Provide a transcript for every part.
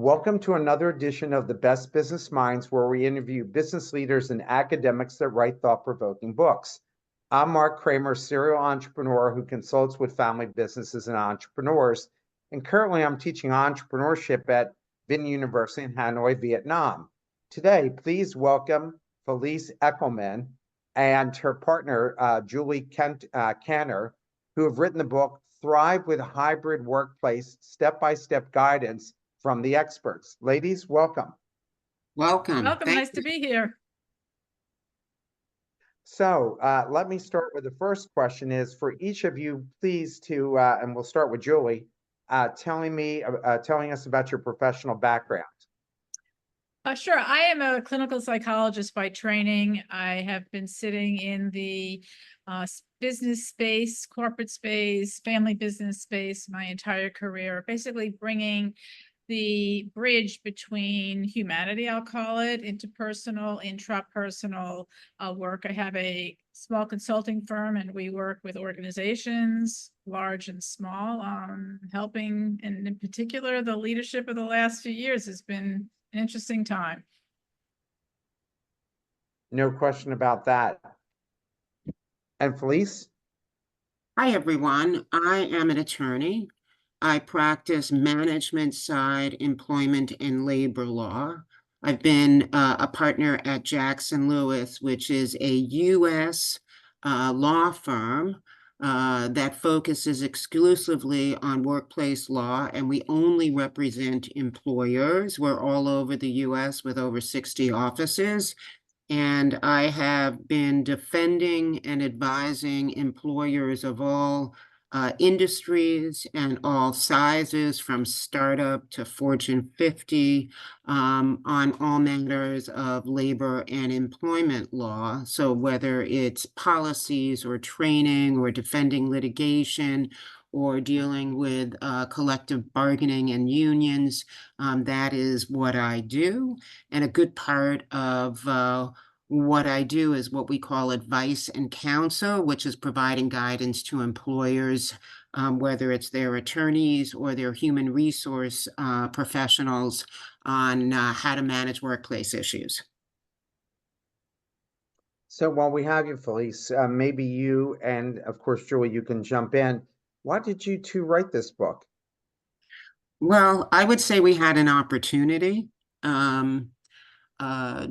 Welcome to another edition of the Best Business Minds, where we interview business leaders and academics that write thought-provoking books. I'm Marc Kramer, serial entrepreneur who consults with family businesses and entrepreneurs. And currently I'm teaching entrepreneurship at Vinh University in Hanoi, Vietnam. Today, please welcome Felice Ekelman and her partner, Julie Kantor, who have written the book, Thrive with a Hybrid Workplace, Step-by-Step Guidance from the Experts. Ladies, welcome. Welcome. Welcome. Nice to be here. So let me start with the first question is for each of you, please to, and we'll start with Julie, telling us about your professional background. Sure. I am a clinical psychologist by training. I have been sitting in the business space, corporate space, family business space my entire career, basically bringing the bridge between humanity, I'll call it, interpersonal, intrapersonal work. I have a small consulting firm, and we work with organizations, large and small, helping, and in particular, the leadership of the last few years has been an interesting time. No question about that. And Felice? Hi, everyone. I am an attorney. I practice management side employment and labor law. I've been a partner at Jackson Lewis, which is a U.S. Law firm that focuses exclusively on workplace law, and we only represent employers. We're all over the U.S. with over 60 offices. And I have been defending and advising employers of all industries and all sizes, from startup to Fortune 50, on all matters of labor and employment law. So whether it's policies or training or defending litigation or dealing with collective bargaining and unions, that is what I do. And a good part of what I do is what we call advice and counsel, which is providing guidance to employers, whether it's their attorneys or their human resource professionals, on how to manage workplace issues. So while we have you, Felice, maybe you and, of course, Julie, you can jump in. Why did you two write this book? Well, I would say we had an opportunity.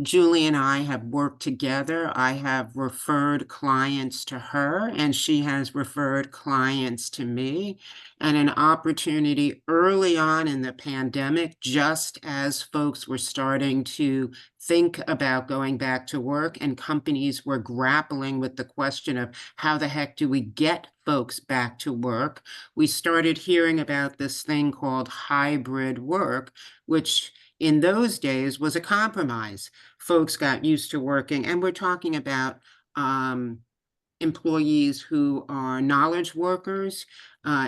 Julie and I have worked together. I have referred clients to her, and she has referred clients to me. And an opportunity early on in the pandemic, just as folks were starting to think about going back to work and companies were grappling with the question of how the heck do we get folks back to work, we started hearing about this thing called hybrid work, which in those days was a compromise. Folks got used to working, and we're talking about employees who are knowledge workers,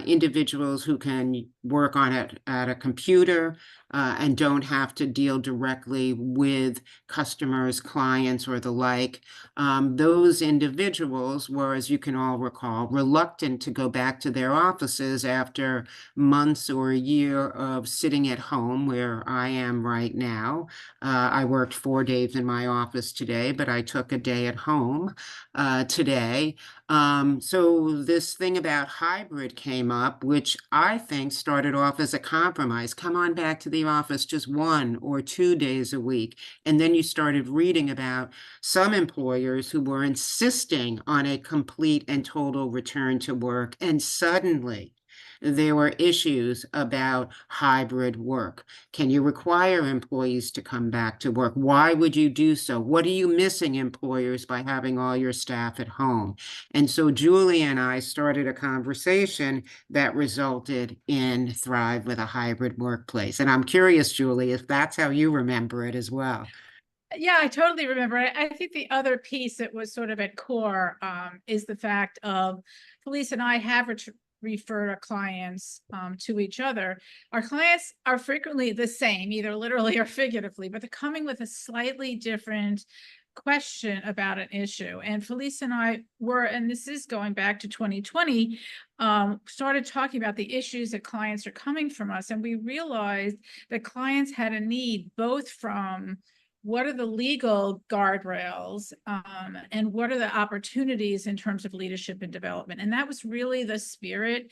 individuals who can work on it at a computer and don't have to deal directly with customers, clients, or the like. Those individuals were, as you can all recall, reluctant to go back to their offices after months or a year of sitting at home, where I am right now. I worked 4 days in my office today, but I took a day at home today. So this thing about hybrid came up, which I think started off as a compromise. Come on back to the office just 1 or 2 days a week. And then you started reading about some employers who were insisting on a complete and total return to work. And suddenly there were issues about hybrid work. Can you require employees to come back to work? Why would you do so? What are you missing, employers, by having all your staff at home? And so Julie and I started a conversation that resulted in Thrive with a Hybrid Workplace. And I'm curious, Julie, if that's how you remember it as well. Yeah, I totally remember. I think the other piece that was sort of at core is the fact of Felice and I have refer our clients to each other. Our clients are frequently the same, either literally or figuratively, but they're coming with a slightly different question about an issue. And Felice and I were, and this is going back to 2020, started talking about the issues that clients are coming from us. And we realized that clients had a need both from what are the legal guardrails, and what are the opportunities in terms of leadership and development. And that was really the spirit,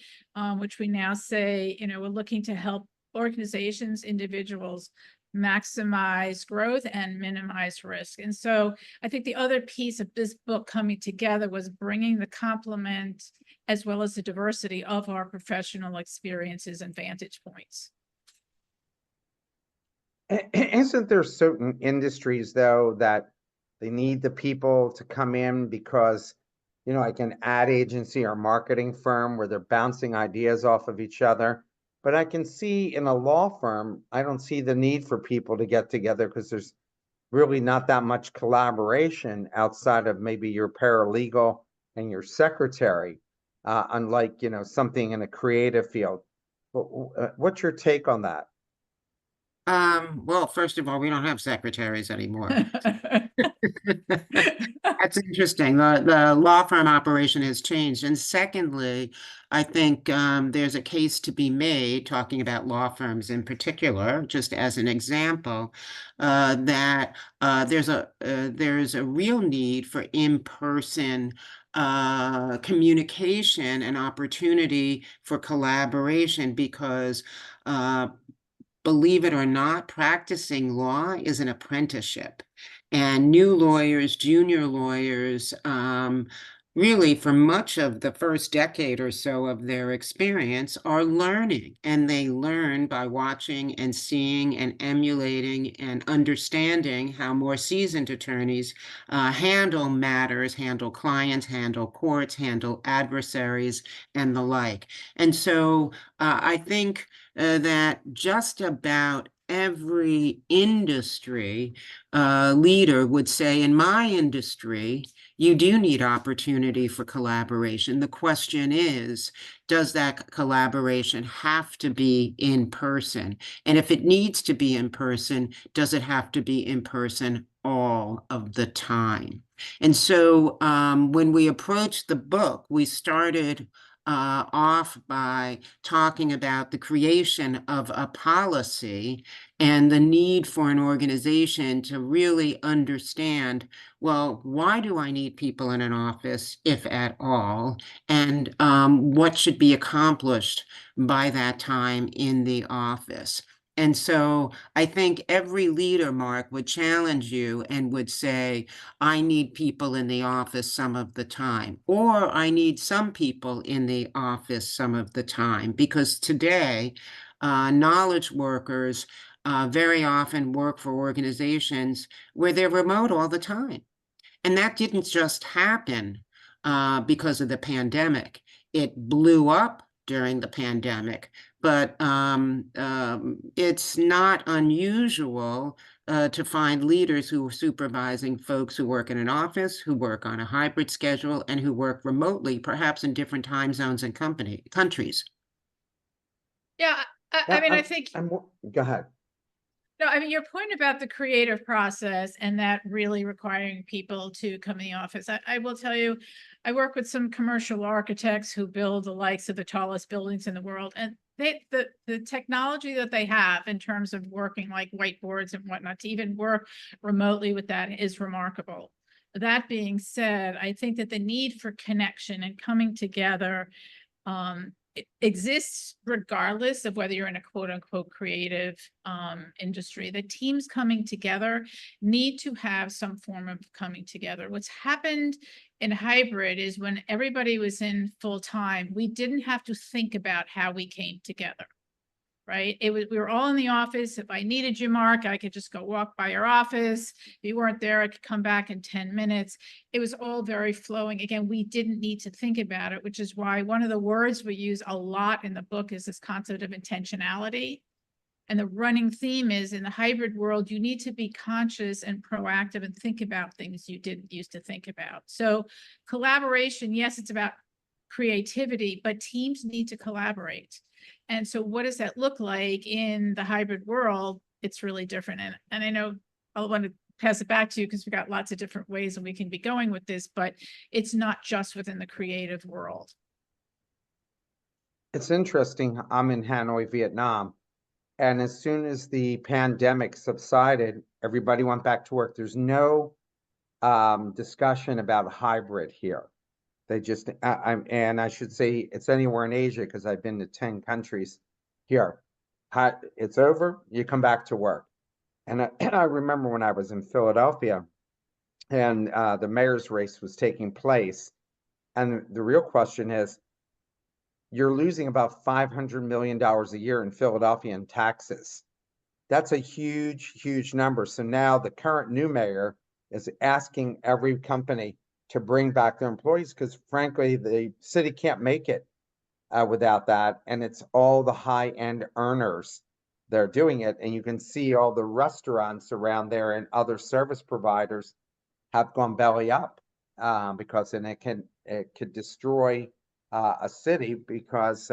which we now say, we're looking to help organizations, individuals maximize growth and minimize risk. And so I think the other piece of this book coming together was bringing the complement as well as the diversity of our professional experiences and vantage points. Isn't there certain industries, though, that they need the people to come in because, like an ad agency or marketing firm where they're bouncing ideas off of each other? But I can see in a law firm, I don't see the need for people to get together because there's really not that much collaboration outside of maybe your paralegal and your secretary, unlike, something in a creative field. What's your take on that? Well, first of all, we don't have secretaries anymore. That's interesting. The law firm operation has changed. And secondly, I think there's a case to be made, talking about law firms in particular, just as an example, that there's a real need for in-person communication and opportunity for collaboration because believe it or not, practicing law is an apprenticeship. And new lawyers, junior lawyers, really for much of the first decade or so of their experience are learning. And they learn by watching and seeing and emulating and understanding how more seasoned attorneys handle matters, handle clients, handle courts, handle adversaries, and the like. And so I think that just about every industry leader would say, in my industry, you do need opportunity for collaboration. The question is, does that collaboration have to be in person? And if it needs to be in person, does it have to be in person all of the time? And so when we approached the book, we started off by talking about the creation of a policy and the need for an organization to really understand, well, why do I need people in an office, if at all, and what should be accomplished by that time in the office. And so I think every leader, Mark, would challenge you and would say, I need people in the office some of the time, or I need some people in the office some of the time, because today, knowledge workers very often work for organizations where they're remote all the time. And that didn't just happen because of the pandemic. It blew up during the pandemic, but it's not unusual to find leaders who are supervising folks who work in an office, who work on a hybrid schedule, and who work remotely, perhaps in different time zones and countries. Yeah, I think. Go ahead. No, I mean, your point about the creative process and that really requiring people to come in the office. I will tell you, I work with some commercial architects who build the likes of the tallest buildings in the world. And the technology that they have in terms of working like whiteboards and whatnot, to even work remotely with that is remarkable. That being said, I think that the need for connection and coming together it exists regardless of whether you're in a quote unquote creative industry. The teams coming together need to have some form of coming together. What's happened in hybrid is when everybody was in full time, we didn't have to think about how we came together. Right? We were all in the office. If I needed you, Mark, I could just go walk by your office. If you weren't there, I could come back in 10 minutes. It was all very flowing. Again, we didn't need to think about it, which is why one of the words we use a lot in the book is this concept of intentionality. And the running theme is, in the hybrid world, you need to be conscious and proactive and think about things you didn't used to think about. So collaboration, yes, it's about creativity, but teams need to collaborate. And so what does that look like in the hybrid world? It's really different. And I know I want to pass it back to you because we've got lots of different ways that we can be going with this, but it's not just within the creative world. It's interesting. I'm in Hanoi, Vietnam, and as soon as the pandemic subsided, everybody went back to work. There's no discussion about hybrid here. They just, and I should say it's anywhere in Asia because I've been to 10 countries here. It's over, you come back to work. And I remember when I was in Philadelphia and the mayor's race was taking place. And the real question is, you're losing about $500 million a year in Philadelphia in taxes. That's a huge, huge number. So now the current new mayor is asking every company to bring back their employees because frankly, the city can't make it without that. And it's all the high-end earners that are doing it. And you can see all the restaurants around there and other service providers have gone belly up because then it could destroy a city because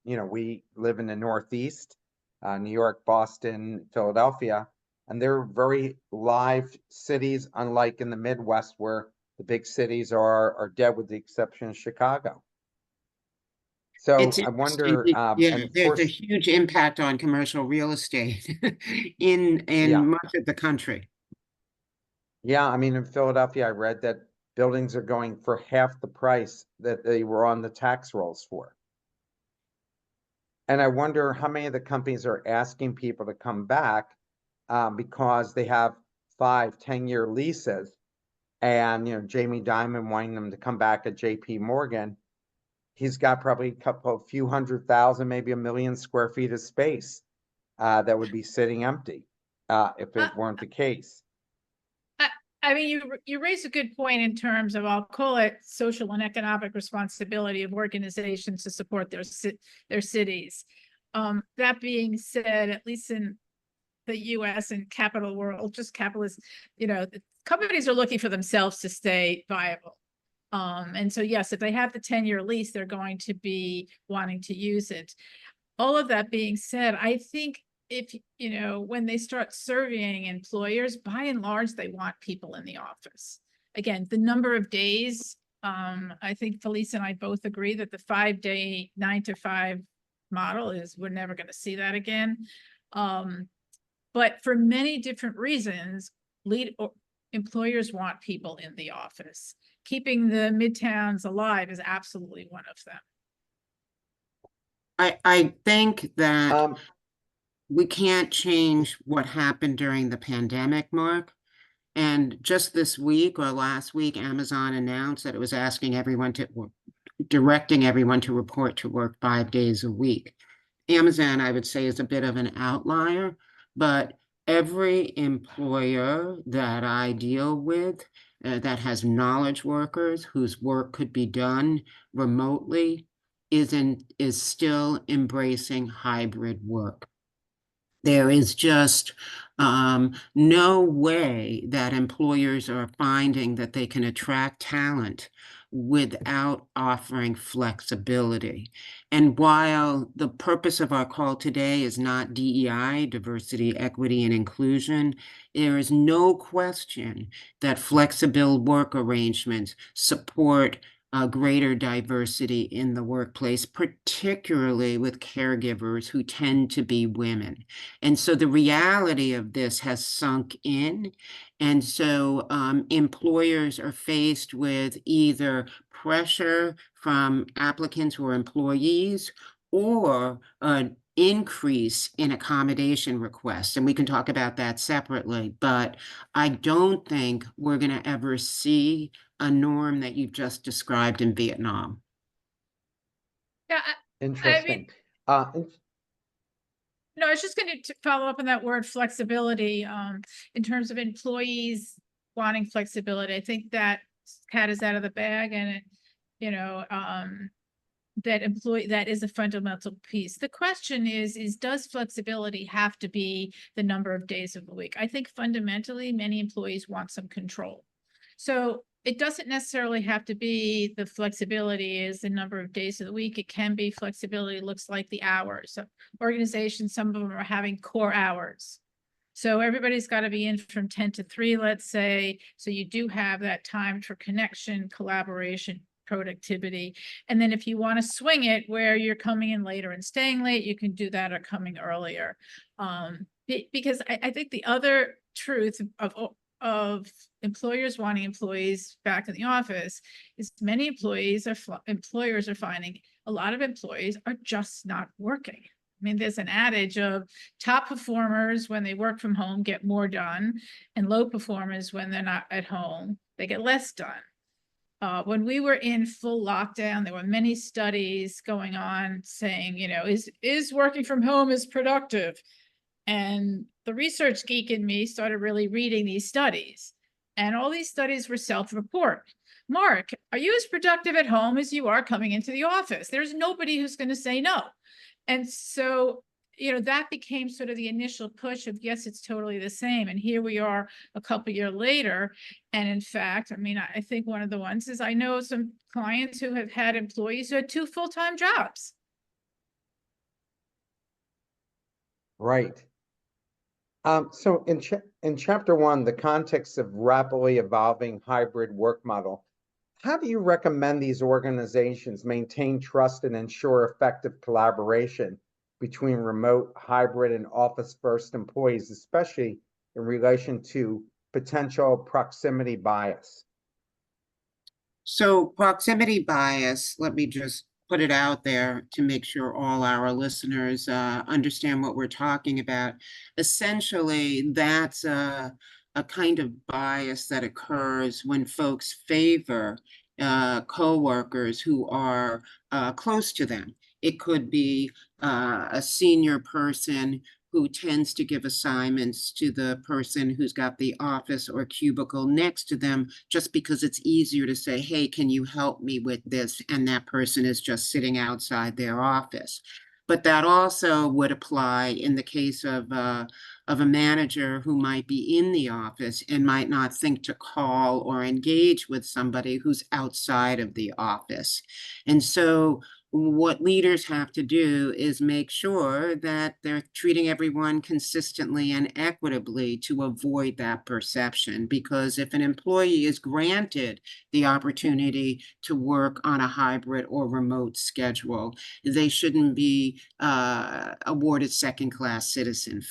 we live in the Northeast, New York, Boston, Philadelphia, and they're very live cities, unlike in the Midwest where the big cities are dead with the exception of Chicago. So It's I interesting. wonder, Yeah, and of there's a course, huge impact on commercial real estate in yeah, much of the country. yeah. I mean, in Philadelphia, I read that buildings are going for half the price that they were on the tax rolls for. And I wonder how many of the companies are asking people to come back because they have 5-10 year leases. And Jamie Dimon wanting them to come back at JP Morgan, he's got probably a few 100,000, maybe 1 million square feet of space that would be sitting empty if Uh, it weren't the case. I mean, you raise a good point in terms of, I'll call it social and economic responsibility of organizations to support their cities. That being said, at least in the US and capital world, just capitalist, the companies are looking for themselves to stay viable. And so, yes, if they have the 10-year lease, they're going to be wanting to use it. All of that being said, I think if, when they start surveying employers, by and large, they want people in the office. Again, the number of days, I think Felice and I both agree that the 5-day 9 to 5 model we're never going to see that again. But for many different reasons, employers want people in the office. Keeping the midtowns alive is absolutely one of them. I think that we can't change what happened during the pandemic, Mark. And just this week or last week, Amazon announced that it was directing everyone to report to work 5 days a week. Amazon, I would say, is a bit of an outlier, but every employer that I deal with that has knowledge workers whose work could be done remotely is still embracing hybrid work. There is just no way that employers are finding that they can attract talent without offering flexibility. And while the purpose of our call today is not DEI, diversity, equity, and inclusion, there is no question that flexible work arrangements support greater diversity in the workplace, particularly with caregivers who tend to be women. And so the reality of this has sunk in. And so employers are faced with either pressure from applicants or employees or an increase in accommodation requests. And we can talk about that separately, but I don't think we're going to ever see a norm that you've just described in Vietnam. Yeah, Interesting. No, I was just going to follow up on that word flexibility in terms of employees wanting flexibility. I think that cat is out of the bag, and that is a fundamental piece. The question is does flexibility have to be the number of days of the week? I think fundamentally many employees want some control. So it doesn't necessarily have to be the flexibility is the number of days of the week. It can be flexibility looks like the hours. So organizations, some of them are having core hours. So everybody's got to be in from 10 to 3, let's say. So you do have that time for connection, collaboration, productivity. And then if you want to swing it where you're coming in later and staying late, you can do that, or coming earlier. Because I think the other truth of employers wanting employees back in the office is many employers are finding a lot of employees are just not working. I mean, there's an adage of top performers, when they work from home, get more done, and low performers, when they're not at home, they get less done. When we were in full lockdown, there were many studies going on saying, is working from home as productive? And the research geek in me started really reading these studies. And all these studies were self-report. Mark, are you as productive at home as you are coming into the office? There's nobody who's going to say no. And so, that became sort of the initial push of, yes, it's totally the same. And here we are a couple of years later. And in fact, I think one of the ones is, I know some clients who have had employees who had 2 full-time jobs. Right. So in chapter 1, the context of rapidly evolving hybrid work model, how do you recommend these organizations maintain trust and ensure effective collaboration between remote, hybrid, and office-first employees, especially in relation to potential proximity bias? So proximity bias, let me just put it out there to make sure all our listeners understand what we're talking about. Essentially, that's a kind of bias that occurs when folks favor coworkers who are close to them. It could be a senior person who tends to give assignments to the person who's got the office or cubicle next to them, just because it's easier to say, hey, can you help me with this? And that person is just sitting outside their office. But that also would apply in the case of a manager who might be in the office and might not think to call or engage with somebody who's outside of the office. And so what leaders have to do is make sure that they're treating everyone consistently and equitably to avoid that perception. Because if an employee is granted the opportunity to work on a hybrid or remote schedule, they shouldn't be awarded second-class citizenship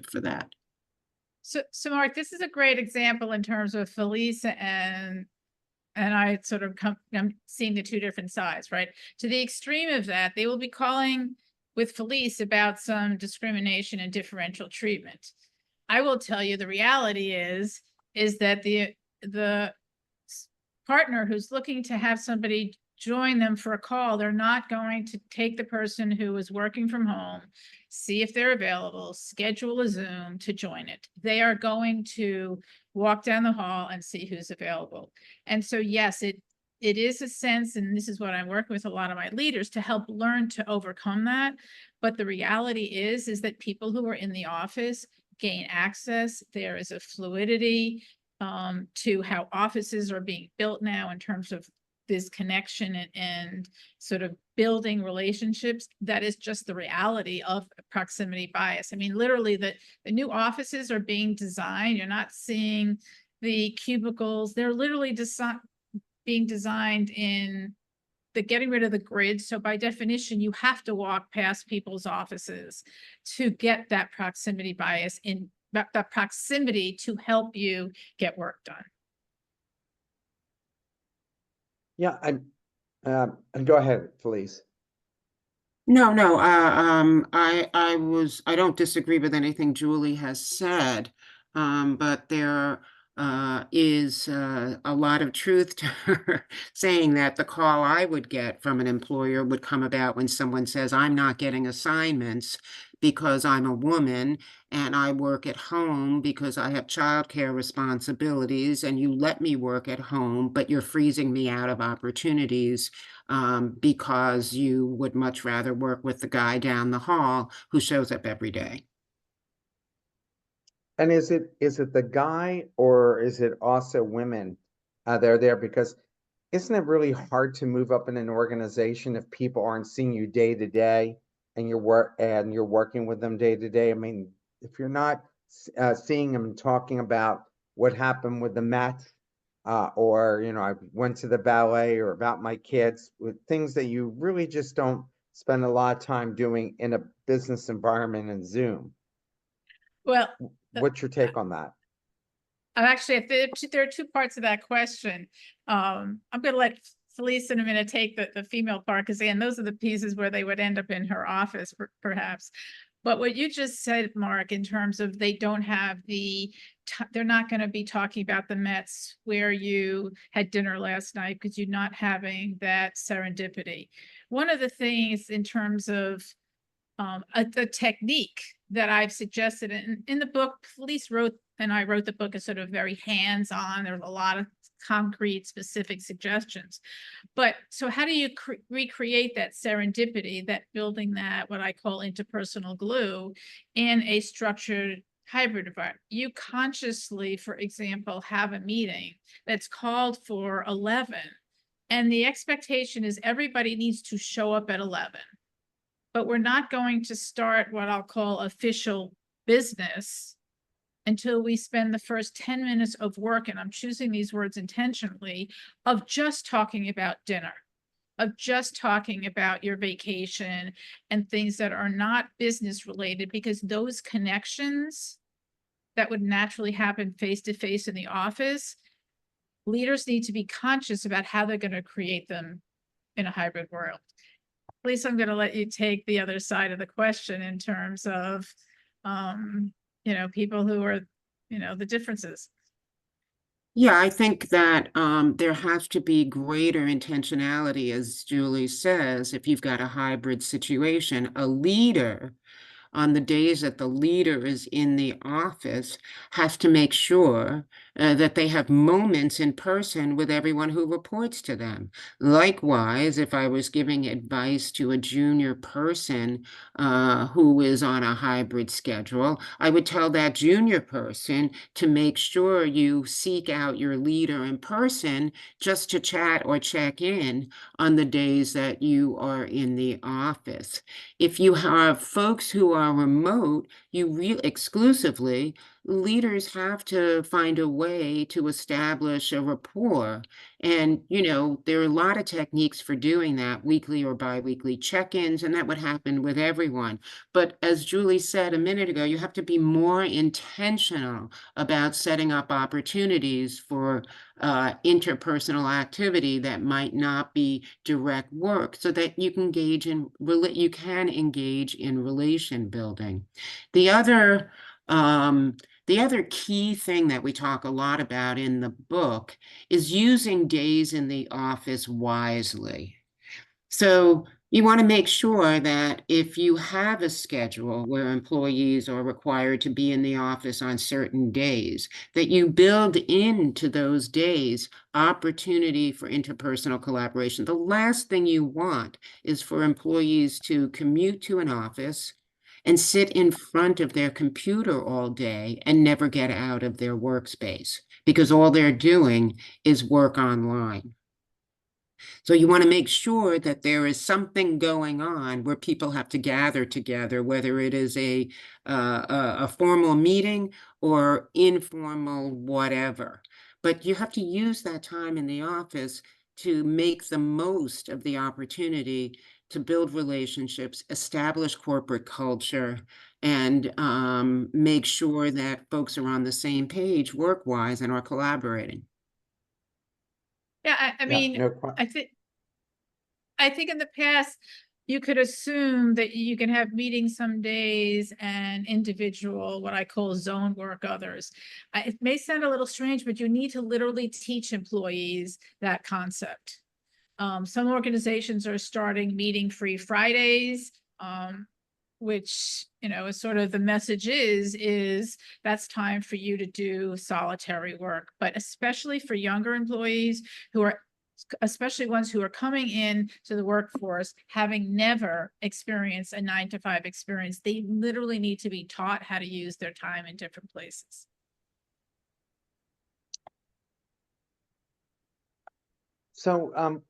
for that. So Mark, this is a great example in terms of Felice and I sort of I'm seeing the 2 different sides, right? To the extreme of that, they will be calling with Felice about some discrimination and differential treatment. I will tell you, the reality is that the partner who's looking to have somebody join them for a call, they're not going to take the person who is working from home, see if they're available, schedule a Zoom to join it. They are going to walk down the hall and see who's available. And so, yes, it is a sense, and this is what I'm working with a lot of my leaders to help learn to overcome that. But the reality is that people who are in the office gain access. There is a fluidity to how offices are being built now in terms of this connection and sort of building relationships. That is just the reality of proximity bias. I mean, literally the new offices are being designed. You're not seeing the cubicles. They're literally being designed in the getting rid of the grid. So by definition, you have to walk past people's offices to get that proximity bias in that proximity to help you get work done. Yeah, and go ahead, Felice. No, I don't disagree with anything Julie has said, but there is a lot of truth to her saying that the call I would get from an employer would come about when someone says, I'm not getting assignments because I'm a woman and I work at home because I have childcare responsibilities, and you let me work at home, but you're freezing me out of opportunities because you would much rather work with the guy down the hall who shows up every day. And is it the guy, or is it also women that are there? Because isn't it really hard to move up in an organization if people aren't seeing you day to day and you're working with them day to day? I mean, if you're not seeing them and talking about what happened with the Mets, or, you know, I went to the ballet, or about my kids, with things that you really just don't spend a lot of time doing in a business environment in Zoom. Well, What's your take on that? I'm actually, if there are two parts of that question. I'm gonna let Felice in a minute take the female part, because again, those are the pieces where they would end up in her office, perhaps. But what you just said, Mark, in terms of they don't have they're not going to be talking about the Mets where you had dinner last night, because you're not having that serendipity. One of the things in terms of a technique that I've suggested in the book, Felice wrote, and I wrote the book, is sort of very hands-on. There's a lot of concrete, specific suggestions. But so how do you recreate that serendipity, that building that, what I call interpersonal glue, in a structured hybrid environment? You consciously, for example, have a meeting that's called for 11, and the expectation is everybody needs to show up at 11. But we're not going to start what I'll call official business until we spend the first 10 minutes of work, and I'm choosing these words intentionally, of just talking about dinner, of just talking about your vacation and things that are not business related, because those connections that would naturally happen face to face in the office, leaders need to be conscious about how they're going to create them in a hybrid world. Lisa, I'm going to let you take the other side of the question in terms of, you know, people who are, you know, the differences. Yeah, I think that there has to be greater intentionality, as Julie says, if you've got a hybrid situation. A leader, on the days that the leader is in the office, has to make sure that they have moments in person with everyone who reports to them. Likewise, if I was giving advice to a junior person who is on a hybrid schedule, I would tell that junior person to make sure you seek out your leader in person just to chat or check in on the days that you are in the office. If you have folks who are remote, exclusively, leaders have to find a way to establish a rapport. And, you know, there are a lot of techniques for doing that, weekly or biweekly check-ins, and that would happen with everyone. But as Julie said a minute ago, you have to be more intentional about setting up opportunities for interpersonal activity that might not be direct work, so that you can engage in relation building. The other key thing that we talk a lot about in the book is using days in the office wisely. So you want to make sure that if you have a schedule where employees are required to be in the office on certain days, that you build into those days opportunity for interpersonal collaboration. The last thing you want is for employees to commute to an office and sit in front of their computer all day and never get out of their workspace, because all they're doing is work online. So you want to make sure that there is something going on where people have to gather together, whether it is a formal meeting or informal whatever. But you have to use that time in the office to make the most of the opportunity to build relationships, establish corporate culture, and make sure that folks are on the same page work-wise and are collaborating. Yeah, I mean, no, I think in the past, you could assume that you can have meetings some days and individual, what I call zone work others. It may sound a little strange, but you need to literally teach employees that concept. Some organizations are starting meeting-free Fridays, which, you know, is sort of the message is that's time for you to do solitary work. But especially for younger employees especially ones who are coming in to the workforce, having never experienced a 9-to-5 experience, they literally need to be taught how to use their time in different places. So,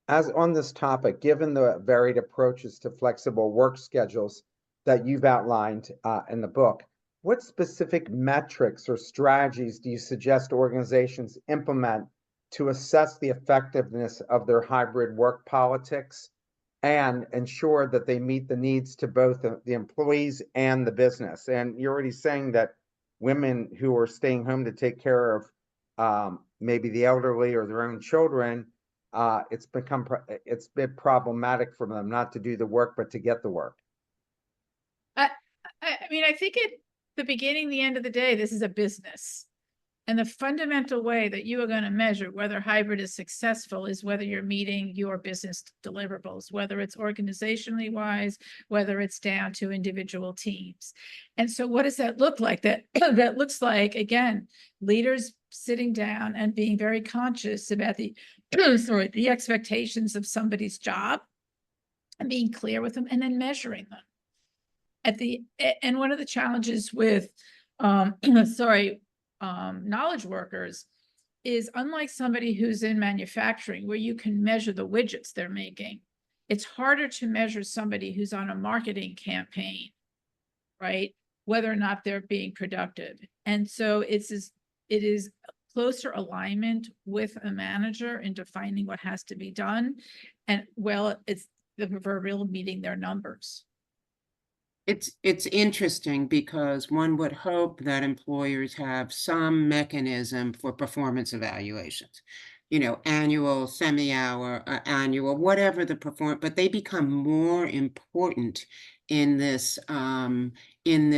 as on this topic, given the varied approaches to flexible work schedules that you've outlined in the book, what specific metrics or strategies do you suggest organizations implement to assess the effectiveness of their hybrid work politics and ensure that they meet the needs to both the employees and the business? And you're already saying that women who are staying home to take care of maybe the elderly or their own children, it's been problematic for them not to do the work, but to get the work. I mean, I think at the beginning, the end of the day, this is a business. And the fundamental way that you are going to measure whether hybrid is successful is whether you're meeting your business deliverables, whether it's organizationally wise, whether it's down to individual teams. And so what does that look like? That looks like, again, leaders sitting down and being very conscious about the the expectations of somebody's job and being clear with them and then measuring them. And one of the challenges with knowledge workers is, unlike somebody who's in manufacturing where you can measure the widgets they're making, it's harder to measure somebody who's on a marketing campaign, right? Whether or not they're being productive. And so it is closer alignment with a manager in defining what has to be done. And it's the proverbial meeting their numbers. It's interesting because one would hope that employers have some mechanism for performance evaluations, annual, semi-hour, annual, whatever the but they become more important in this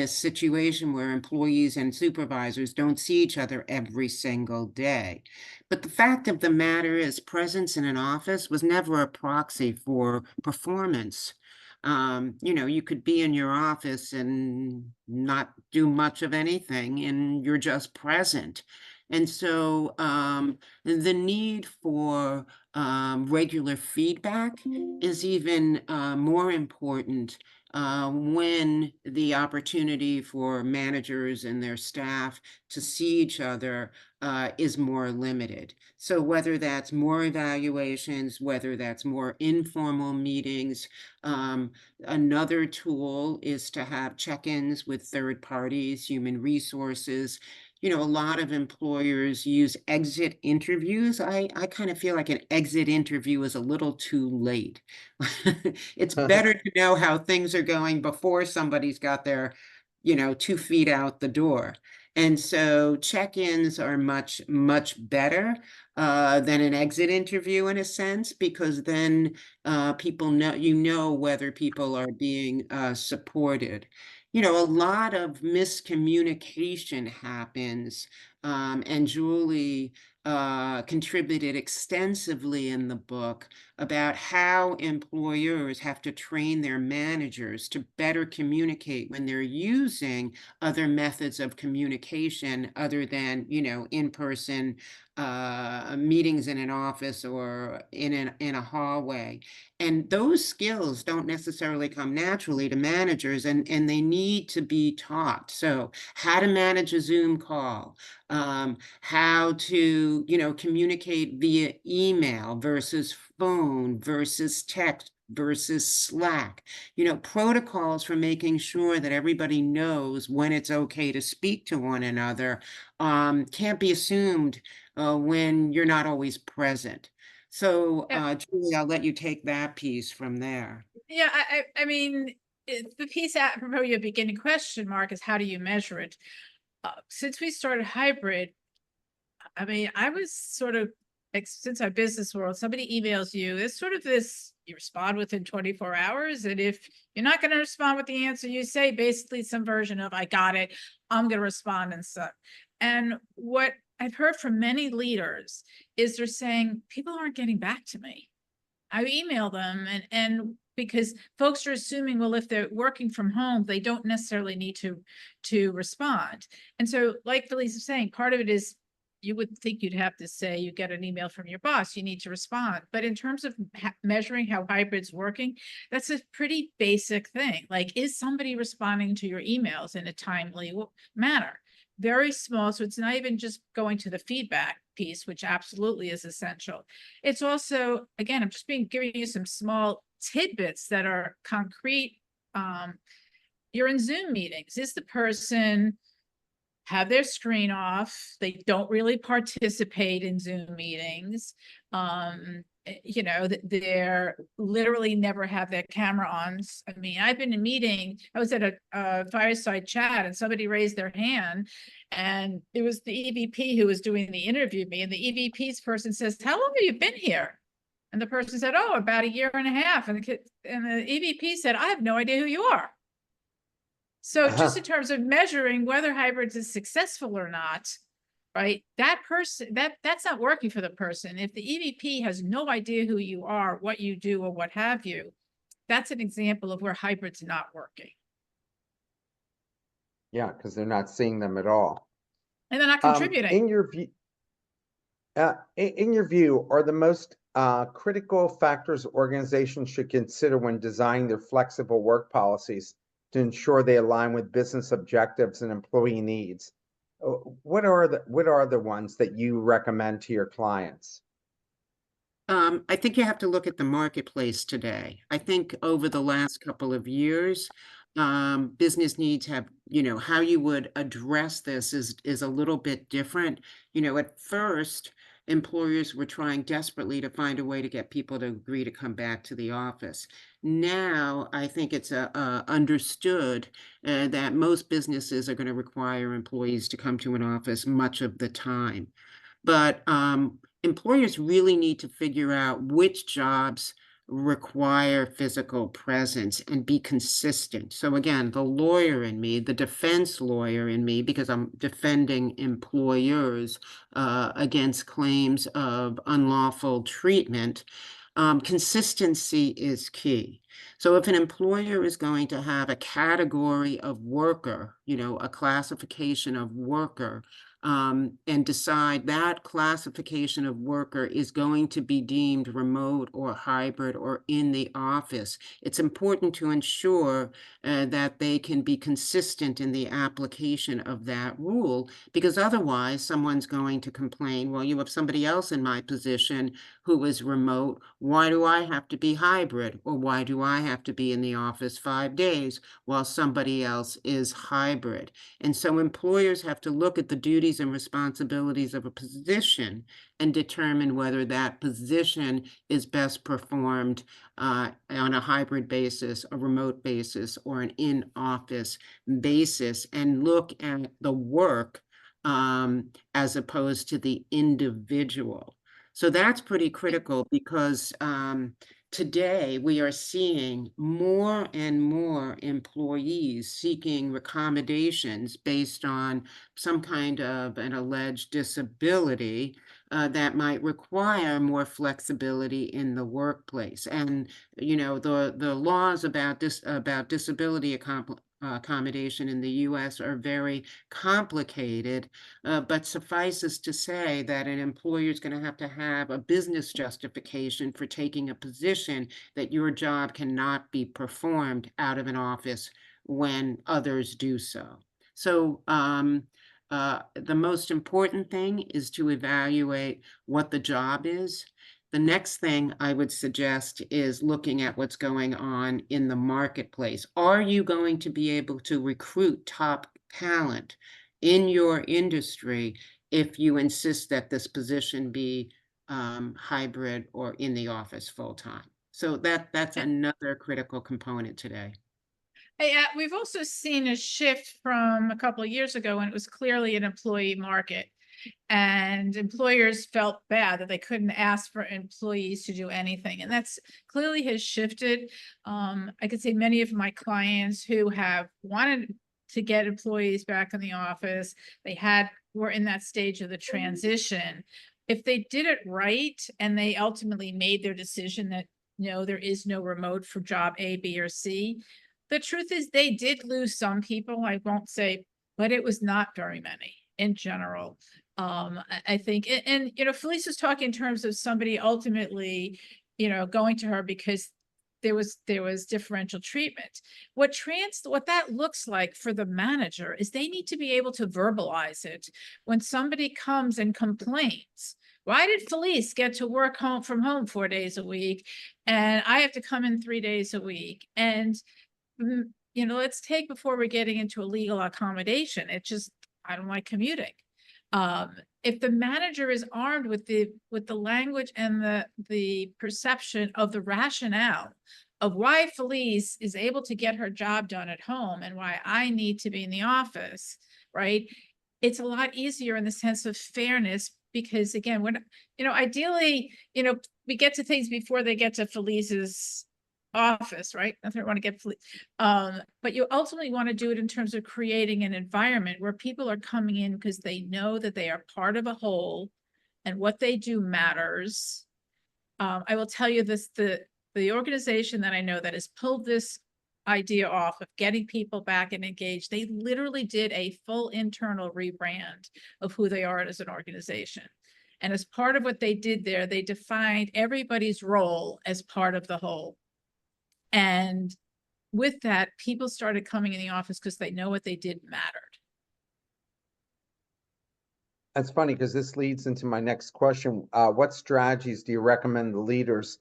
situation where employees and supervisors don't see each other every single day. But the fact of the matter is, presence in an office was never a proxy for performance. You could be in your office and not do much of anything, and you're just present. And so the need for regular feedback is even more important when the opportunity for managers and their staff to see each other is more limited. So whether that's more evaluations, whether that's more informal meetings, another tool is to have check-ins with third parties, human resources. A lot of employers use exit interviews. I kind of feel like an exit interview is a little too late. It's better to know how things are going before somebody's got their, 2 feet out the door. And so check-ins are much, much better than an exit interview in a sense, because then people know whether people are being supported. A lot of miscommunication happens, and Julie contributed extensively in the book about how employers have to train their managers to better communicate when they're using other methods of communication other than, in-person meetings in an office or in a hallway. And those skills don't necessarily come naturally to managers, and they need to be taught. So how to manage a Zoom call, how to, communicate via email versus phone versus text versus Slack, protocols for making sure that everybody knows when it's okay to speak to one another can't be assumed when you're not always present. So, Julie, I'll let you take that piece from there. Yeah, I mean, the piece apropos your beginning question, Mark, is how do you measure it? Since we started hybrid, I mean, I was sort of, since our business world, somebody emails you, it's sort of this, you respond within 24 hours. And if you're not going to respond with the answer, you say basically some version of, I got it, I'm going to respond and stuff. And what I've heard from many leaders is they're saying, people aren't getting back to me. I email them and because folks are assuming, well, if they're working from home, they don't necessarily need to respond. And so, like Felice is saying, part of it is, you would think you'd have to say, you get an email from your boss, you need to respond. But in terms of measuring how hybrid's working, that's a pretty basic thing. Like, is somebody responding to your emails in a timely manner? Very small. So it's not even just going to the feedback piece, which absolutely is essential. It's also, again, I'm just giving you some small tidbits that are concrete you're in Zoom meetings. Is the person have their screen off? They don't really participate in Zoom meetings. They're literally never have their camera on. I mean, I've been in a meeting, I was at a fireside chat and somebody raised their hand and it was the EVP who was doing the interview me, and the EVP's person says, "How long have you been here?" And the person said, "Oh, about 1.5 years." And the EVP said, "I have no idea who you are." So just in terms of measuring whether hybrids is successful or not, right? That person, that's not working for the person. If the EVP has no idea who you are, what you do, or what have you, that's an example of where hybrid's not working. Yeah, because they're not seeing them at all. And they're not contributing. In your view, are the most critical factors organizations should consider when designing their flexible work policies to ensure they align with business objectives and employee needs? What are the ones that you recommend to your clients? I think you have to look at the marketplace today. I think over the last couple of years, business needs have, how you would address this is a little bit different. At first, employers were trying desperately to find a way to get people to agree to come back to the office. Now, I think it's understood that most businesses are going to require employees to come to an office much of the time. But employers really need to figure out which jobs require physical presence and be consistent. So again, the lawyer in me, the defense lawyer in me, because I'm defending employers against claims of unlawful treatment, consistency is key. So if an employer is going to have a category of worker, a classification of worker, and decide that classification of worker is going to be deemed remote or hybrid or in the office, it's important to ensure that they can be consistent in the application of that rule, because otherwise someone's going to complain, well, you have somebody else in my position who is remote. Why do I have to be hybrid? Or why do I have to be in the office 5 days while somebody else is hybrid? And so employers have to look at the duties and responsibilities of a position and determine whether that position is best performed on a hybrid basis, a remote basis, or an in-office basis, and look at the work as opposed to the individual. So that's pretty critical because today we are seeing more and more employees seeking accommodations based on some kind of an alleged disability that might require more flexibility in the workplace. And the laws about disability accommodation in the U.S. are very complicated, but suffices to say that an employer is going to have a business justification for taking a position that your job cannot be performed out of an office when others do so. So the most important thing is to evaluate what the job is. The next thing I would suggest is looking at what's going on in the marketplace. Are you going to be able to recruit top talent in your industry if you insist that this position be hybrid or in the office full-time? So that's another critical component today. We've also seen a shift from a couple of years ago when it was clearly an employee market. And employers felt bad that they couldn't ask for employees to do anything. And that's clearly has shifted. I could say many of my clients who have wanted to get employees back in the office, were in that stage of the transition. If they did it right and they ultimately made their decision that there is no remote for job A, B, or C, the truth is they did lose some people, I won't say, but it was not very many in general. I think, and Felice was talking in terms of somebody ultimately, going to her because there was differential treatment. What that looks like for the manager is they need to be able to verbalize it when somebody comes and complains. Why did Felice get to work from home 4 days a week and I have to come in 3 days a week? And let's take before we're getting into a legal accommodation. I don't like commuting. If the manager is armed with the language and the perception of the rationale of why Felice is able to get her job done at home and why I need to be in the office, right? It's a lot easier in the sense of fairness, because again, when, ideally, we get to things before they get to Felice's office, right? That's where I want to get Felice. But you ultimately want to do it in terms of creating an environment where people are coming in because they know that they are part of a whole and what they do matters. I will tell you this, the organization that I know that has pulled this idea off of getting people back and engaged, they literally did a full internal rebrand of who they are as an organization. And as part of what they did there, they defined everybody's role as part of the whole. And with that, people started coming in the office because they know what they did mattered. That's funny because this leads into my next question. What strategies do you recommend the leaders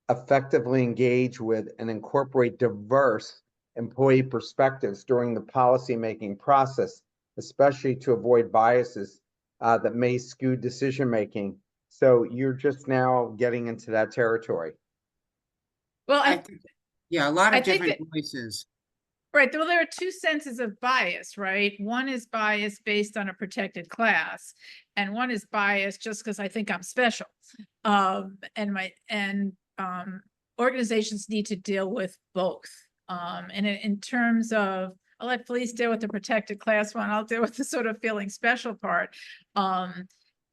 effectively engage with and incorporate diverse employee perspectives during the policymaking process, especially to avoid biases that may skew decision-making? So you're just now getting into that territory. Well, I think, yeah, a lot I of think different voices. right. Well, there are two senses of bias, right? One is bias based on a protected class, and one is bias just because I think I'm special. And organizations need to deal with both. And in terms of, I'll let Felice deal with the protected class one. I'll deal with the sort of feeling special part.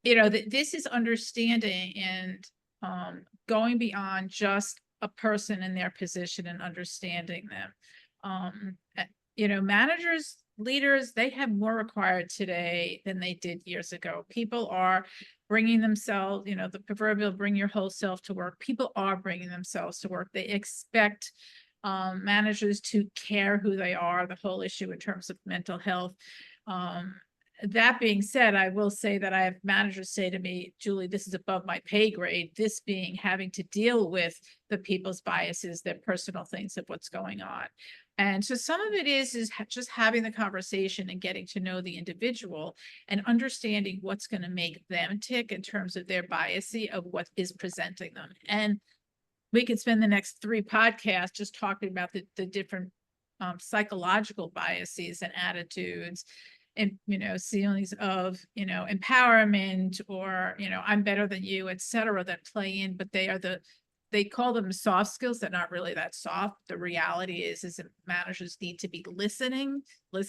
This is understanding and going beyond just a person in their position and understanding them. Managers, leaders, they have more required today than they did years ago. People are bringing themselves, the proverbial bring your whole self to work. People are bringing themselves to work. They expect managers to care who they are, the whole issue in terms of mental health. That being said, I will say that I have managers say to me, Julie, this is above my pay grade, this being having to deal with the people's biases, their personal things of what's going on. And so some of it is just having the conversation and getting to know the individual and understanding what's going to make them tick in terms of their bias of what is presenting them. And we could spend the next 3 podcasts just talking about the different psychological biases and attitudes and, feelings of, empowerment or, I'm better than you, et cetera, that play in, but they call them soft skills. They're not really that soft. The reality is that managers need to be listening. And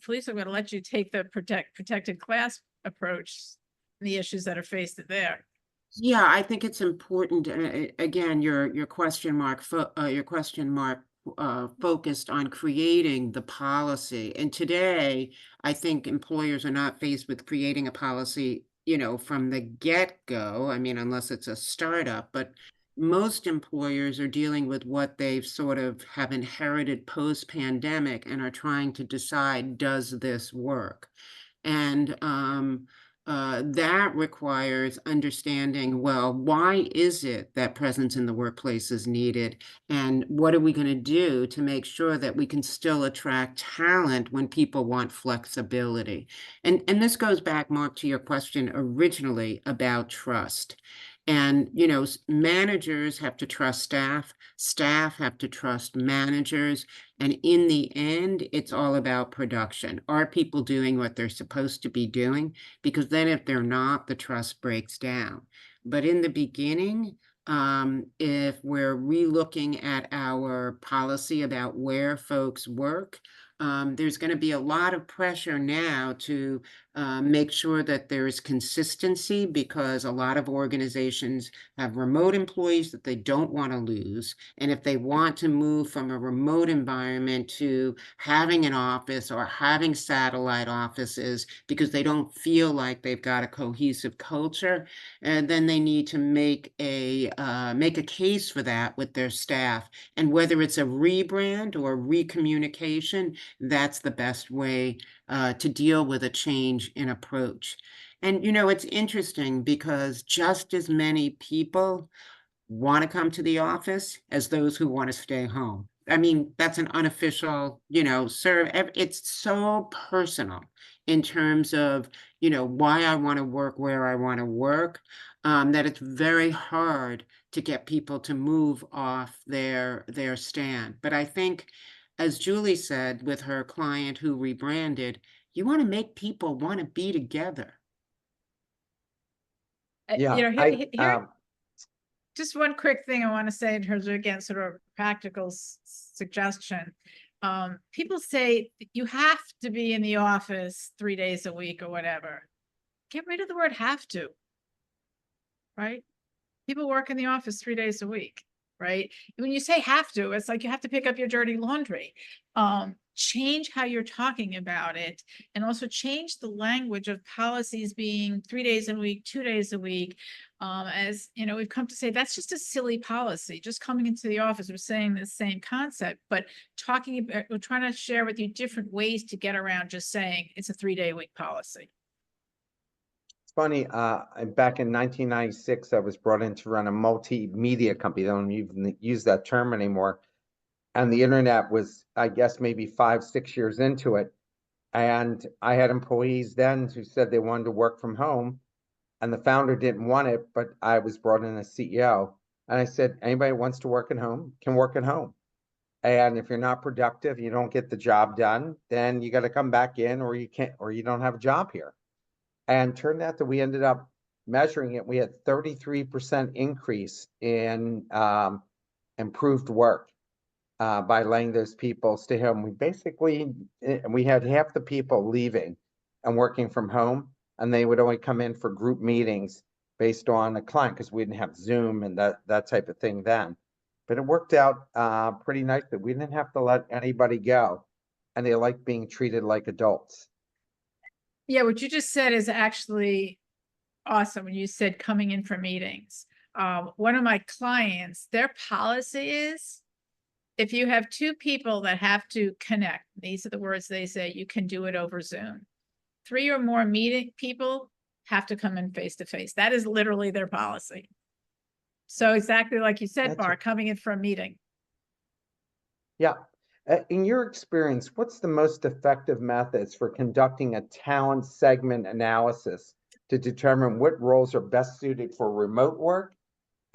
Felice, I'm going to let you take the protected class approach and the issues that are faced there. Yeah, I think it's important. Again, your question mark focused on creating the policy. And today, I think employers are not faced with creating a policy, from the get-go. I mean, unless it's a startup, but most employers are dealing with what they've sort of have inherited post-pandemic and are trying to decide, does this work? And that requires understanding, well, why is it that presence in the workplace is needed? And what are we going to do to make sure that we can still attract talent when people want flexibility? And this goes back, Mark, to your question originally about trust. And, managers have to trust staff have to trust managers. And in the end, it's all about production. Are people doing what they're supposed to be doing? Because then if they're not, the trust breaks down. But in the beginning, if we're relooking at our policy about where folks work, there's going to be a lot of pressure now to make sure that there's consistency, because a lot of organizations have remote employees that they don't want to lose. And if they want to move from a remote environment to having an office or having satellite offices because they don't feel like they've got a cohesive culture, and then they need to make a case for that with their staff. And whether it's a rebrand or recommunication, that's the best way to deal with a change in approach. And, it's interesting because just as many people want to come to the office as those who want to stay home. I mean, that's an unofficial, it's so personal in terms of, why I want to work where I want to work, that it's very hard to get people to move off their stand. But I think, as Julie said with her client who rebranded, you want to make people want to be together. Yeah, Here, just one quick thing I want to say in terms of, again, sort of practical suggestion. People say you have to be in the office 3 days a week or whatever. Get rid of the word have to, right? People work in the office 3 days a week, right? When you say have to, it's like you have to pick up your dirty laundry. Change how you're talking about it, and also change the language of policies being 3 days a week, 2 days a week. As you know, we've come to say that's just a silly policy. Just coming into the office, we're saying the same concept, but talking about, we're trying to share with you different ways to get around just saying it's a 3-day week policy. It's funny, back in 1996, I was brought in to run a multimedia company. They don't even use that term anymore. And the internet was, I guess, maybe 5, 6 years into it. And I had employees then who said they wanted to work from home, and the founder didn't want it, but I was brought in as CEO. And I said, anybody who wants to work at home can work at home. And if you're not productive, you don't get the job done, then you got to come back in, or you can't, or you don't have a job here. And turned out that we ended up measuring it. We had 33% increase in improved work by letting those people stay home. We basically, we had half the people leaving and working from home, and they would only come in for group meetings based on a client, because we didn't have Zoom and that type of thing then. But it worked out pretty nice that we didn't have to let anybody go, and they liked being treated like adults. Yeah, what you just said is actually awesome. When you said coming in for meetings, one of my clients, their policy is, if you have 2 people that have to connect, these are the words they say, you can do it over Zoom. 3 or more meeting people have to come in face to face. That is literally their policy. So exactly like you said, Mark, coming in for a meeting. Yeah. In your experience, what's the most effective methods for conducting a talent segment analysis to determine what roles are best suited for remote work?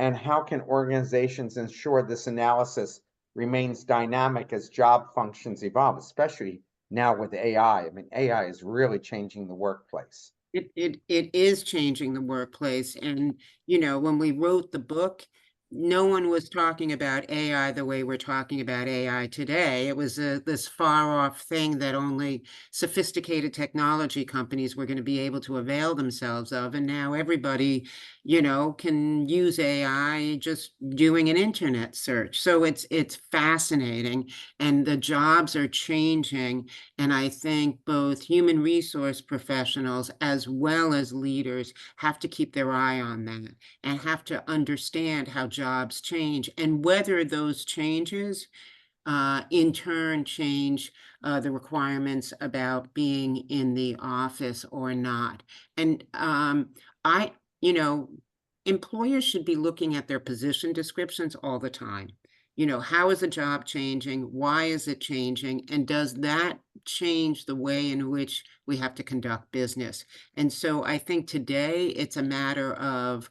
And how can organizations ensure this analysis remains dynamic as job functions evolve, especially now with AI? I mean, AI is really changing the workplace. It is changing the workplace. And, when we wrote the book, no one was talking about AI the way we're talking about AI today. It was this far off thing that only sophisticated technology companies were going to be able to avail themselves of. And now everybody, can use AI just doing an internet search. So it's fascinating, and the jobs are changing. And I think both human resource professionals as well as leaders have to keep their eye on that and have to understand how jobs change, and whether those changes in turn change the requirements about being in the office or not. And I, employers should be looking at their position descriptions all the time. How is the job changing? Why is it changing? And does that change the way in which we have to conduct business? And so I think today it's a matter of,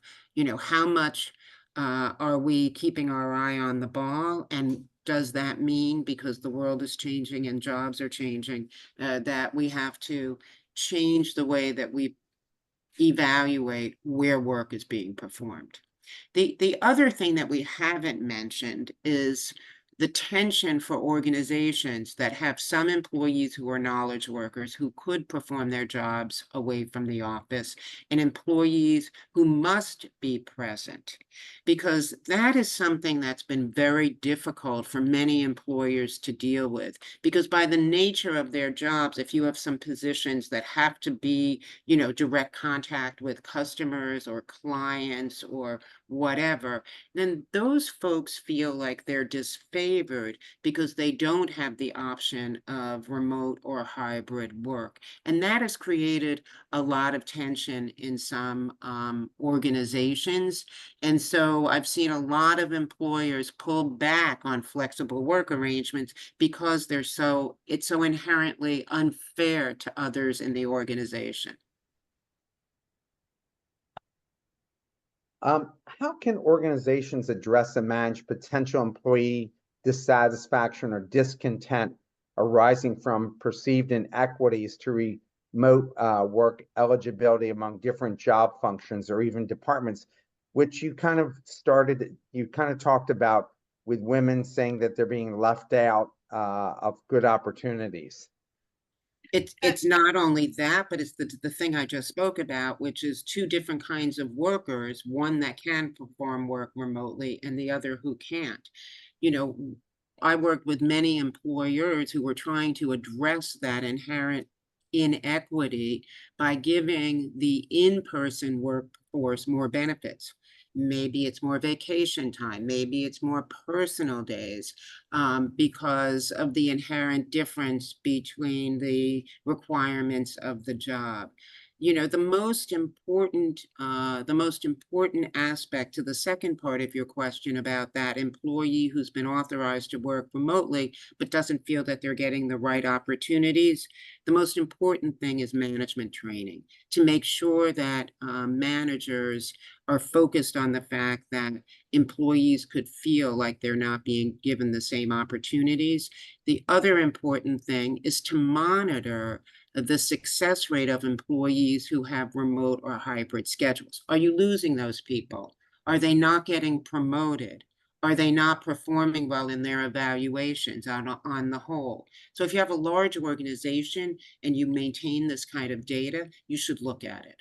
how much are we keeping our eye on the ball? And does that mean, because the world is changing and jobs are changing, that we have to change the way that we evaluate where work is being performed? The other thing that we haven't mentioned is the tension for organizations that have some employees who are knowledge workers who could perform their jobs away from the office, and employees who must be present, because that is something that's been very difficult for many employers to deal with. Because by the nature of their jobs, if you have some positions that have to be, direct contact with customers or clients or whatever, then those folks feel like they're disfavored favored because they don't have the option of remote or hybrid work. And that has created a lot of tension in some organizations. And so I've seen a lot of employers pull back on flexible work arrangements because it's so inherently unfair to others in the organization. How can organizations address and manage potential employee dissatisfaction or discontent arising from perceived inequities to remote work eligibility among different job functions or even departments, which you kind of talked about with women saying that they're being left out of good opportunities? It's not only that, but it's the thing I just spoke about, which is two different kinds of workers, one that can perform work remotely and the other who can't. You know, I worked with many employers who were trying to address that inherent inequity by giving the in-person workforce more benefits. Maybe it's more vacation time, maybe it's more personal days, because of the inherent difference between the requirements of the job. You know, the most important aspect to the second part of your question about that employee who's been authorized to work remotely but doesn't feel that they're getting the right opportunities, the most important thing is management training to make sure that managers are focused on the fact that employees could feel like they're not being given the same opportunities. The other important thing is to monitor the success rate of employees who have remote or hybrid schedules. Are you losing those people? Are they not getting promoted? Are they not performing well in their evaluations on the whole? So if you have a large organization and you maintain this kind of data, you should look at it.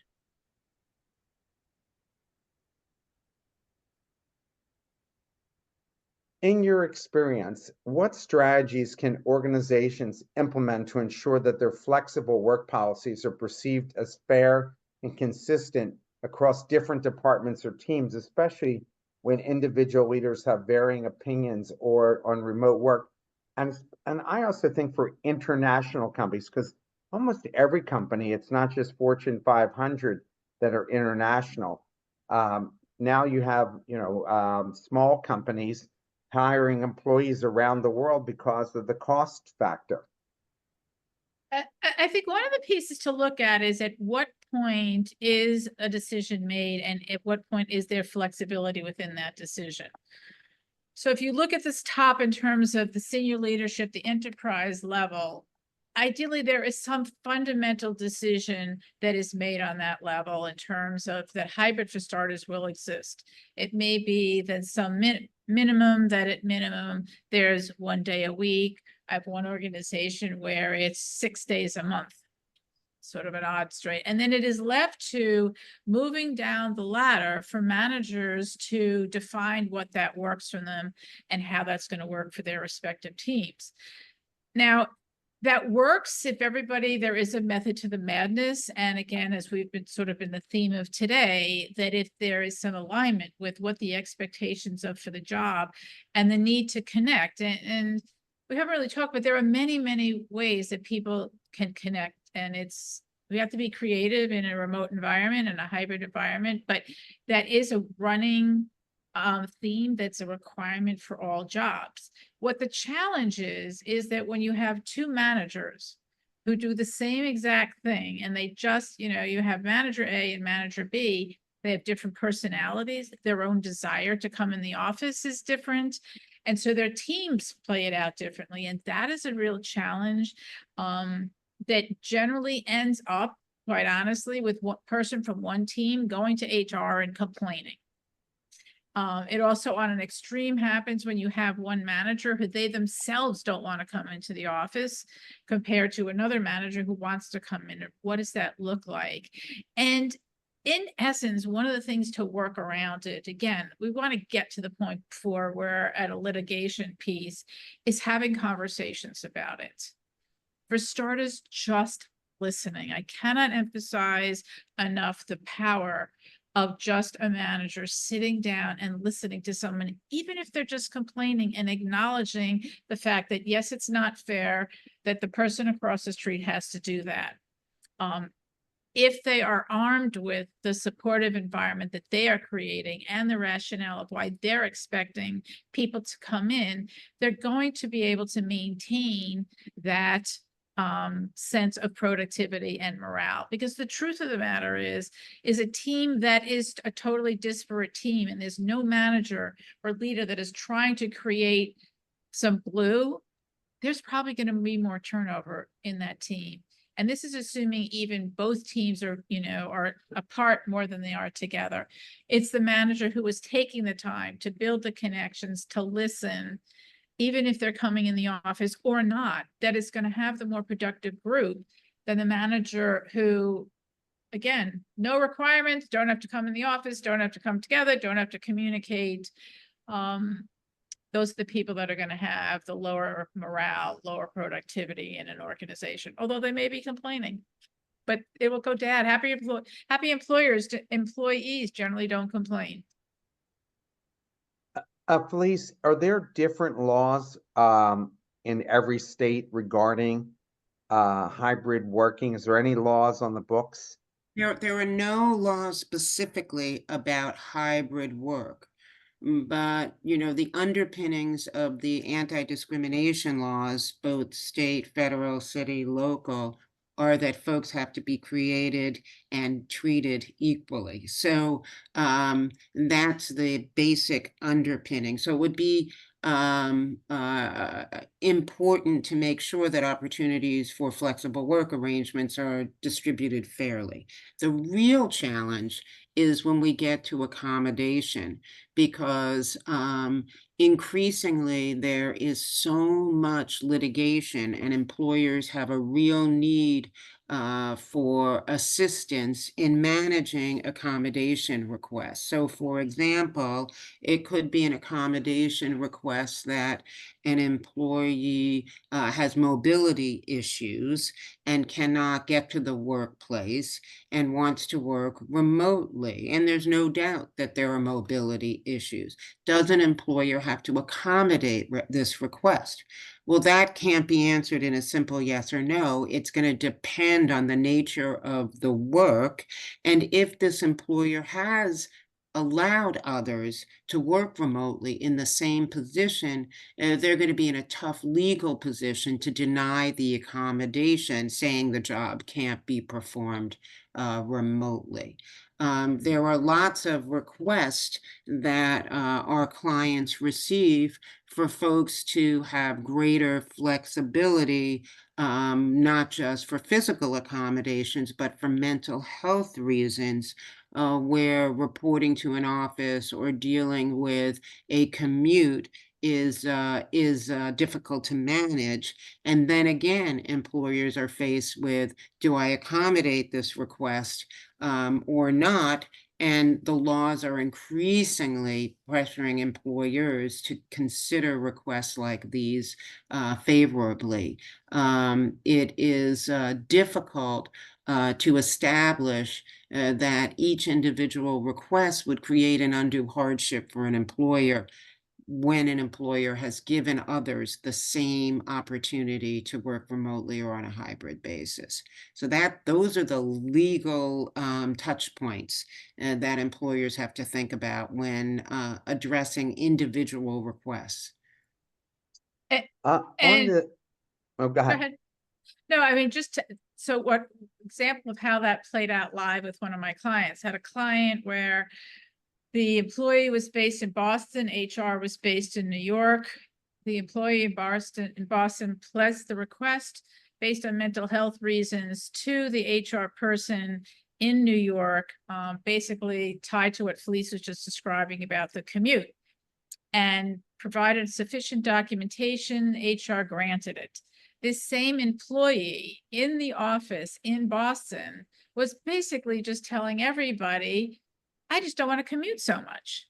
In your experience, what strategies can organizations implement to ensure that their flexible work policies are perceived as fair and consistent across different departments or teams, especially when individual leaders have varying opinions or on remote work? And I also think for international companies, because almost every company, it's not just Fortune 500 that are international. Now you have, small companies hiring employees around the world because of the cost factor. I think one of the pieces to look at is at what point is a decision made and at what point is there flexibility within that decision. So if you look at this top in terms of the senior leadership, the enterprise level, ideally there is some fundamental decision that is made on that level in terms of that hybrid for starters will exist. It may be that some minimum that at minimum there's 1 day a week. I have one organization where it's 6 days a month, sort of an odd straight. And then it is left to moving down the ladder for managers to define what that works for them and how that's going to work for their respective teams. Now, that works if there is a method to the madness. And again, as we've been sort of in the theme of today, that if there is some alignment with what the expectations of for the job and the need to connect, and we haven't really talked, but there are many, many ways that people can connect. And we have to be creative in a remote environment and a hybrid environment, but that is a running theme that's a requirement for all jobs. What the challenge is that when you have two managers who do the same exact thing and they just, you have manager A and manager B, they have different personalities, their own desire to come in the office is different. And so their teams play it out differently. And that is a real challenge that generally ends up, quite honestly, with one person from one team going to HR and complaining. It also on an extreme happens when you have one manager who they themselves don't want to come into the office compared to another manager who wants to come in. What does that look like? And in essence, one of the things to work around it, again, we want to get to the point before we're at a litigation piece, is having conversations about it. For starters, just listening. I cannot emphasize enough the power of just a manager sitting down and listening to someone, even if they're just complaining, and acknowledging the fact that, yes, it's not fair that the person across the street has to do that. If they are armed with the supportive environment that they are creating and the rationale of why they're expecting people to come in, they're going to be able to maintain that sense of productivity and morale. Because the truth of the matter is a team that is a totally disparate team, and there's no manager or leader that is trying to create some glue, there's probably going to be more turnover in that team. And this is assuming even both teams are, are apart more than they are together. It's the manager who is taking the time to build the connections, to listen, even if they're coming in the office or not, that is going to have the more productive group than the manager who, again, no requirements, don't have to come in the office, don't have to come together, don't have to communicate. Those are the people that are going to have the lower morale, lower productivity in an organization, although they may be complaining, but it will go down. Happy employees generally don't complain. Felice, are there different laws in every state regarding hybrid working? Is there any laws on the books? There are no laws specifically about hybrid work, but the underpinnings of the anti-discrimination laws, both state, federal, city, local, are that folks have to be created and treated equally. So that's the basic underpinning. So it would be important to make sure that opportunities for flexible work arrangements are distributed fairly. The real challenge is when we get to accommodation, because increasingly there is so much litigation, and employers have a real need for assistance in managing accommodation requests. So, for example, it could be an accommodation request that an employee has mobility issues and cannot get to the workplace and wants to work remotely. And there's no doubt that there are mobility issues. Does an employer have to accommodate this request? Well, that can't be answered in a simple yes or no. It's going to depend on the nature of the work, and if this employer has allowed others to work remotely in the same position, they're going to be in a tough legal position to deny the accommodation, saying the job can't be performed remotely. There are lots of requests that our clients receive for folks to have greater flexibility, not just for physical accommodations, but for mental health reasons, where reporting to an office or dealing with a commute is difficult to manage. And then again, employers are faced with, do I accommodate this request or not? And the laws are increasingly pressuring employers to consider requests like these favorably. It is difficult to establish that each individual request would create an undue hardship for an employer when an employer has given others the same opportunity to work remotely or on a hybrid basis. So those are the legal touch points that employers have to think about when addressing individual requests. Oh, go Go ahead. ahead. No, I mean, so what example of how that played out live with one of my clients. Had a client where the employee was based in Boston, HR was based in New York. The employee in Boston pledged the request based on mental health reasons to the HR person in New York, basically tied to what Felice was just describing about the commute, and provided sufficient documentation. HR granted it. This same employee in the office in Boston was basically just telling everybody, I just don't want to commute so much.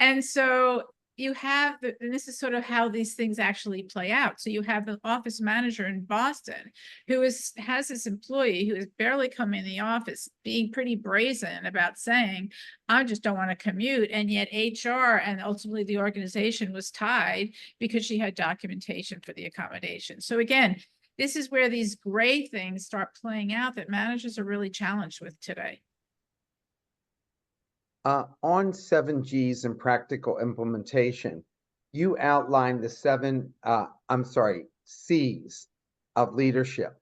And so you have and this is sort of how these things actually play out. So you have the office manager in Boston who has this employee who has barely come in the office being pretty brazen about saying, I just don't want to commute. And yet HR and ultimately the organization was tied because she had documentation for the accommodation. So again, this is where these gray things start playing out that managers are really challenged with today. On 7Gs and practical implementation, you outlined the C's of leadership,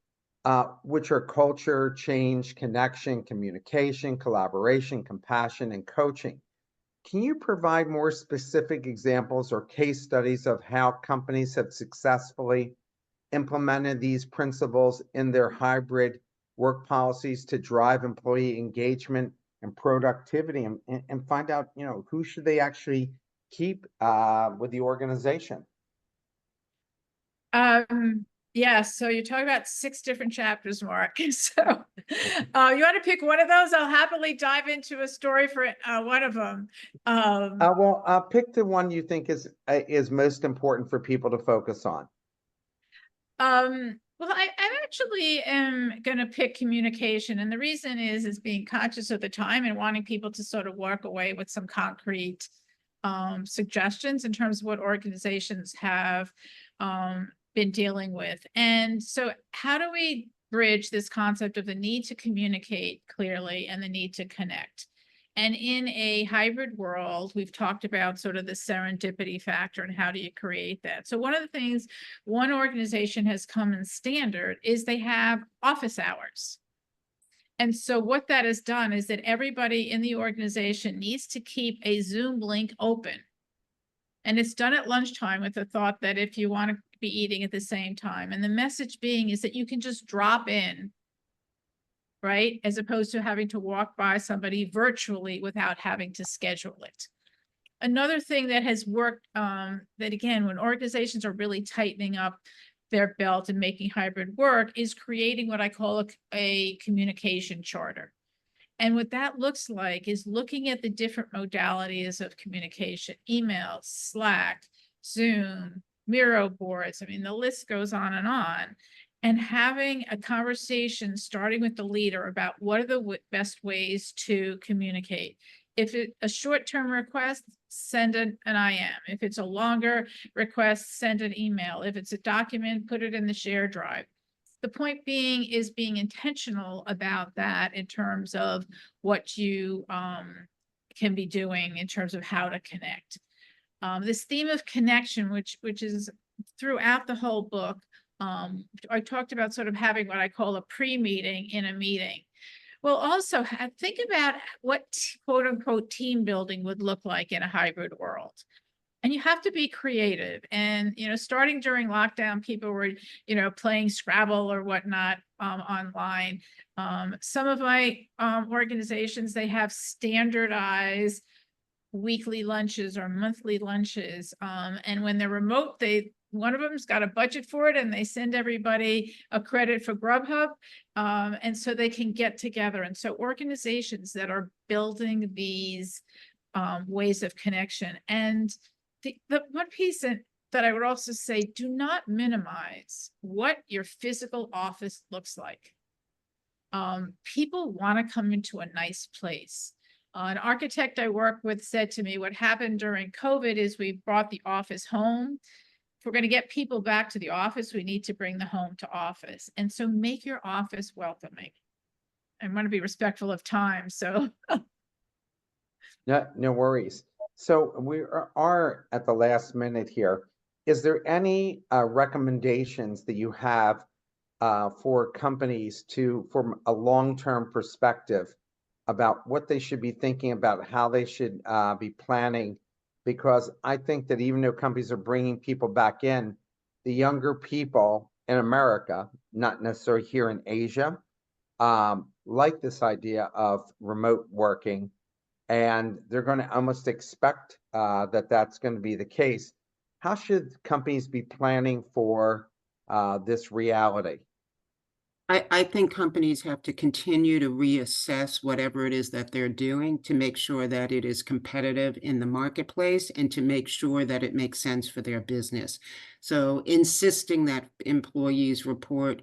which are culture, change, connection, communication, collaboration, compassion, and coaching. Can you provide more specific examples or case studies of how companies have successfully implemented these principles in their hybrid work policies to drive employee engagement and productivity, and find out, who should they actually keep with the organization? Yeah, so you're talking about 6 different chapters, Mark. So you want to pick one of those? I'll happily dive into a story for one of them. Well, pick the one you think is most important for people to focus on. Well, I actually am going to pick communication. And the reason is being conscious of the time and wanting people to sort of walk away with some concrete suggestions in terms of what organizations have been dealing with. And so how do we bridge this concept of the need to communicate clearly and the need to connect? And in a hybrid world, we've talked about sort of the serendipity factor and how do you create that. So one of the things one organization has come in standard is they have office hours. And so what that has done is that everybody in the organization needs to keep a Zoom link open. And it's done at lunchtime with the thought that if you want to be eating at the same time, and the message being is that you can just drop in, right? As opposed to having to walk by somebody virtually without having to schedule it. Another thing that has worked, that again, when organizations are really tightening up their belt and making hybrid work, is creating what I call a communication charter. And what that looks like is looking at the different modalities of communication: email, Slack, Zoom, Miro boards. I mean, the list goes on, and having a conversation starting with the leader about what are the best ways to communicate. If it's a short-term request, send an IM. If it's a longer request, send an email. If it's a document, put it in the shared drive. The point being is being intentional about that in terms of what you can be doing in terms of how to connect. This theme of connection, which is throughout the whole book, I talked about sort of having what I call a pre-meeting in a meeting. Well, also think about what quote unquote team building would look like in a hybrid world. And you have to be creative. And, starting during lockdown, people were, playing Scrabble or whatnot online. Some of my organizations, they have standardized weekly lunches or monthly lunches. And when they're remote, one of them's got a budget for it and they send everybody a credit for Grubhub. And so they can get together. And so organizations that are building these ways of connection. And the one piece that I would also say, do not minimize what your physical office looks like. People want to come into a nice place. An architect I work with said to me, what happened during COVID is we brought the office home. If we're going to get people back to the office, we need to bring the home to office. And so make your office welcoming. I want to be respectful of time, so. No worries. So we are at the last minute here. Is there any recommendations that you have for companies from a long-term perspective about what they should be thinking about, how they should be planning? Because I think that even though companies are bringing people back in, the younger people in America, not necessarily here in Asia, like this idea of remote working. And they're going to almost expect that that's going to be the case. How should companies be planning for this reality? I think companies have to continue to reassess whatever it is that they're doing to make sure that it is competitive in the marketplace and to make sure that it makes sense for their business. So insisting that employees report,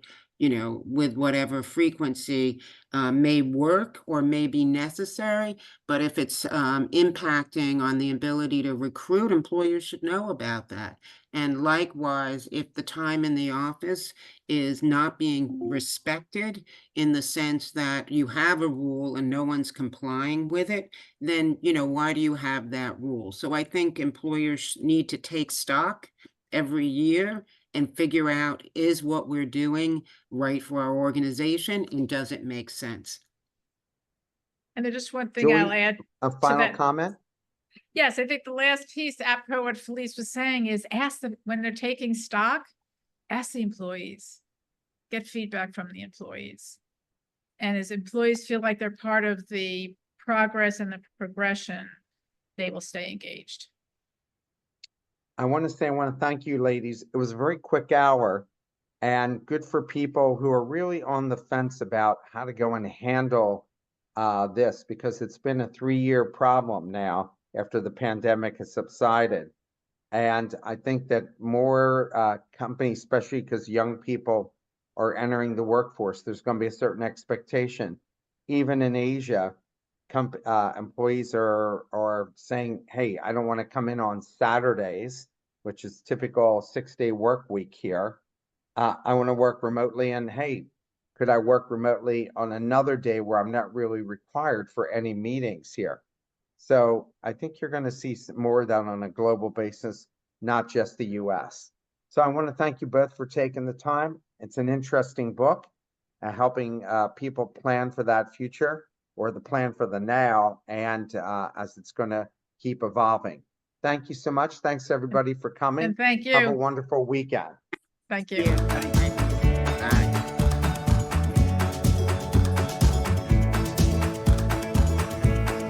with whatever frequency may work or may be necessary, but if it's impacting on the ability to recruit, employers should know about that. And likewise, if the time in the office is not being respected in the sense that you have a rule and no one's complying with it, then, why do you have that rule? So I think employers need to take stock every year and figure out, is what we're doing right for our organization and does it make sense? And there's just one thing I'll Julie, add. a final that. comment? Yes, I think the last piece, apropos what Felice was saying, is ask them when they're taking stock, ask the employees, get feedback from the employees. And as employees feel like they're part of the progress and the progression, they will stay engaged. I want to thank you, ladies. It was a very quick hour and good for people who are really on the fence about how to go and handle this, because it's been a 3-year problem now after the pandemic has subsided. And I think that more companies, especially because young people are entering the workforce, there's going to be a certain expectation. Even in Asia, employees are saying, hey, I don't want to come in on Saturdays, which is typical 6-day work week here. I want to work remotely, and hey, could I work remotely on another day where I'm not really required for any meetings here? So I think you're going to see more of that on a global basis, not just the US. So I want to thank you both for taking the time. It's an interesting book, helping people plan for that future or the plan for the now, and as it's going to keep evolving. Thank you so much. Thanks everybody for coming. And thank Have a you. wonderful weekend. Thank you. Yeah.